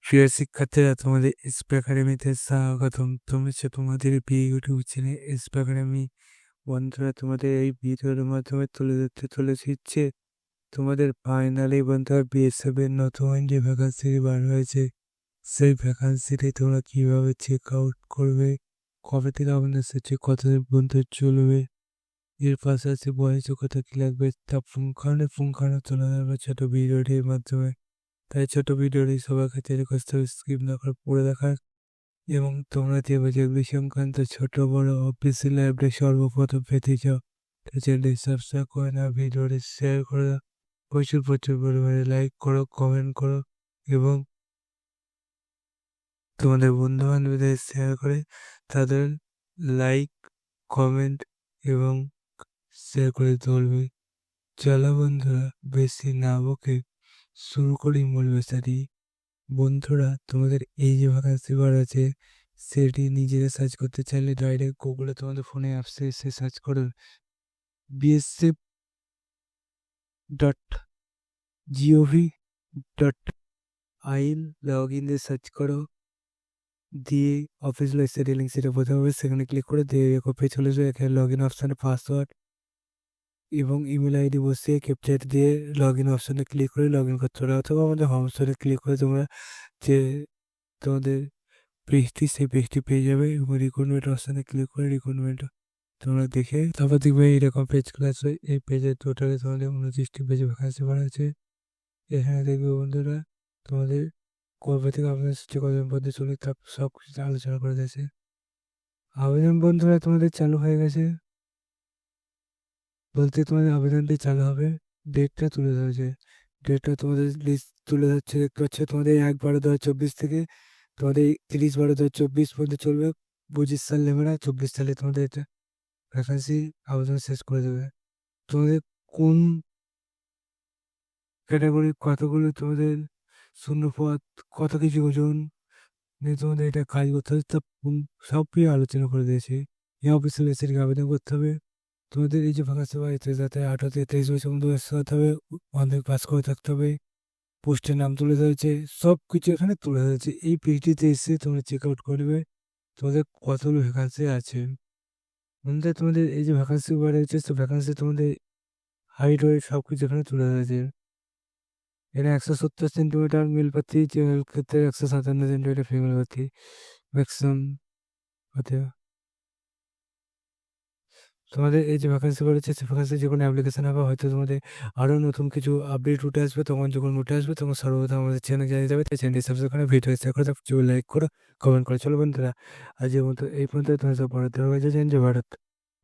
প্রিয় শিক্ষার্থীরা, তোমাদের এসপি একাডেমিতে স্বাগতম। তুমি হচ্ছে তোমাদের প্রিয় ইউটিউব চ্যানেল এসপি একাডেমি। বন্ধুরা, তোমাদের এই ভিডিওর মাধ্যমে তুলে ধরতে চলেছি হচ্ছে তোমাদের ফাইনালি বন্ধুরা বিএসএফ এর নতুন যে ভ্যাকান্সি বার হয়েছে, সেই ভ্যাকান্সিটি তোমরা কিভাবে চেক আউট করবে, কবে থেকে আমাদের সাথে কতদিন পর্যন্ত চলবে, এর পাশাপাশি বয়স যোগ্যতা কি লাগবে, তা পুঙ্খানুপুঙ্খানু তুলে ধরবে ছোট ভিডিওটির মাধ্যমে। তাই ছোট ভিডিওটি সবার কাছে রিকোয়েস্ট হবে স্কিপ না করে পড়ে দেখার, এবং তোমরা যেগুলি সংক্রান্ত ছোট বড় অফিসিয়াল আপডেট সর্বপ্রথম পেতে চাও, চ্যানেলটি সাবস্ক্রাইব করে না, ভিডিওটি শেয়ার করে দাও, প্রচুর প্রচুর পরিমাণে লাইক করো, কমেন্ট করো, এবং তোমাদের বন্ধু বান্ধবদের শেয়ার করে তাদের লাইক, কমেন্ট এবং শেয়ার করে তুলবে। চলো বন্ধুরা, বেশি না বকে শুরু করি মূল বিষয়টি। বন্ধুরা, তোমাদের এই যে ভ্যাকান্সি বার আছে, সেটি নিজেরা সার্চ করতে চাইলে ডাইরেক্ট গুগলে তোমাদের ফোনে অ্যাপসে এসে সার্চ করো বিএসএফ ডট জিওভি ডট আইন, লগ ইন দিয়ে সার্চ করো, দিয়ে অফিসিয়াল ওয়েবসাইটের লিঙ্ক সেটা প্রথমে হবে, সেখানে ক্লিক করে দিয়ে পেজ চলে যাবে। এখানে লগ ইন অপশানে পাসওয়ার্ড এবং ইমেল আইডি বসিয়ে ক্যাপচার দিয়ে লগ ইন অপশানে ক্লিক করে লগ ইন করতে হবে, অথবা আমাদের হোম স্টোরে ক্লিক করে তোমরা যে তোমাদের পেজটি, সেই পেজটি পেয়ে যাবে, এবং রিক্রুটমেন্ট অপশানে ক্লিক করে রিক্রুটমেন্ট তোমরা দেখে তারপর দেখবে এইরকম পেজ ক্লাস হয়। এই পেজে টোটালে তোমাদের 29টি পেজে ভ্যাকান্সি বার আছে। এখানে দেখবে বন্ধুরা তোমাদের কবে থেকে আবেদন সূচি কতদিন পর্যন্ত চলে, তা সব কিছু আলোচনা করে দিয়েছে। আবেদন বন্ধুরা তোমাদের চালু হয়ে গেছে বলতে, তোমাদের আবেদনটি চালু হবে, ডেটটা তুলে ধরেছে। ডেটটা তোমাদের লিস্ট তুলে ধরছে, দেখতে পাচ্ছ তোমাদের 1/12/2024 থেকে তোমাদের 30/12/2024 পর্যন্ত চলবে। 25 সাল নেবে না, 24 সালে তোমাদের এটা ভ্যাকান্সি আবেদন শেষ করে দেবে। তোমাদের কোন ক্যাটাগরি, কতগুলো তোমাদের শূন্যপদ, কত কিছু ওজন নিয়ে তোমাদের এটা কাজ করতে হবে, তা সব কিছু আলোচনা করে দিয়েছি। এই অফিসিয়াল ওয়েবসাইটে আবেদন করতে হবে। তোমাদের এই যে ভ্যাকান্সি বাড়িতে যাতে 18 থেকে 23 বছর মধ্যে বয়স হতে হবে, মাধ্যমিক পাস করে থাকতে হবে, পোস্টের নাম তুলে ধরেছে, সব কিছু এখানে তুলে ধরেছে। এই পেজটিতে এসে তোমরা চেক আউট করবে তোমাদের কতগুলো ভ্যাকান্সি আছে। বন্ধুরা, তোমাদের এই যে ভ্যাকান্সি বার হয়েছে, সে ভ্যাকান্সি তোমাদের হাইট ওয়েট সব কিছু এখানে তুলে ধরেছে। এখানে 170 সেন্টিমিটার মেল প্রার্থী, জেনারেল ক্ষেত্রে 157 সেন্টিমিটার ফিমেল প্রার্থী ম্যাক্সিমাম হতে। তোমাদের এই যে ভ্যাকান্সি বেরোচ্ছে, সে ভ্যাকান্সি যখন অ্যাপ্লিকেশন হবে, হয়তো তোমাদের আরও নতুন কিছু আপডেট উঠে আসবে। তখন যখন উঠে আসবে তখন সর্বপ্রথম আমাদের চ্যানেল জানিয়ে যাবে। তাই চ্যানেলটি সাবস্ক্রাইব করে, ভিডিও শেয়ার করে, লাইক করো, কমেন্ট করো। চলো বন্ধুরা, আজ এই পর্যন্ত তোমাদের সব পড়াতে হবে। জয় হিন্দ, জয় ভারত।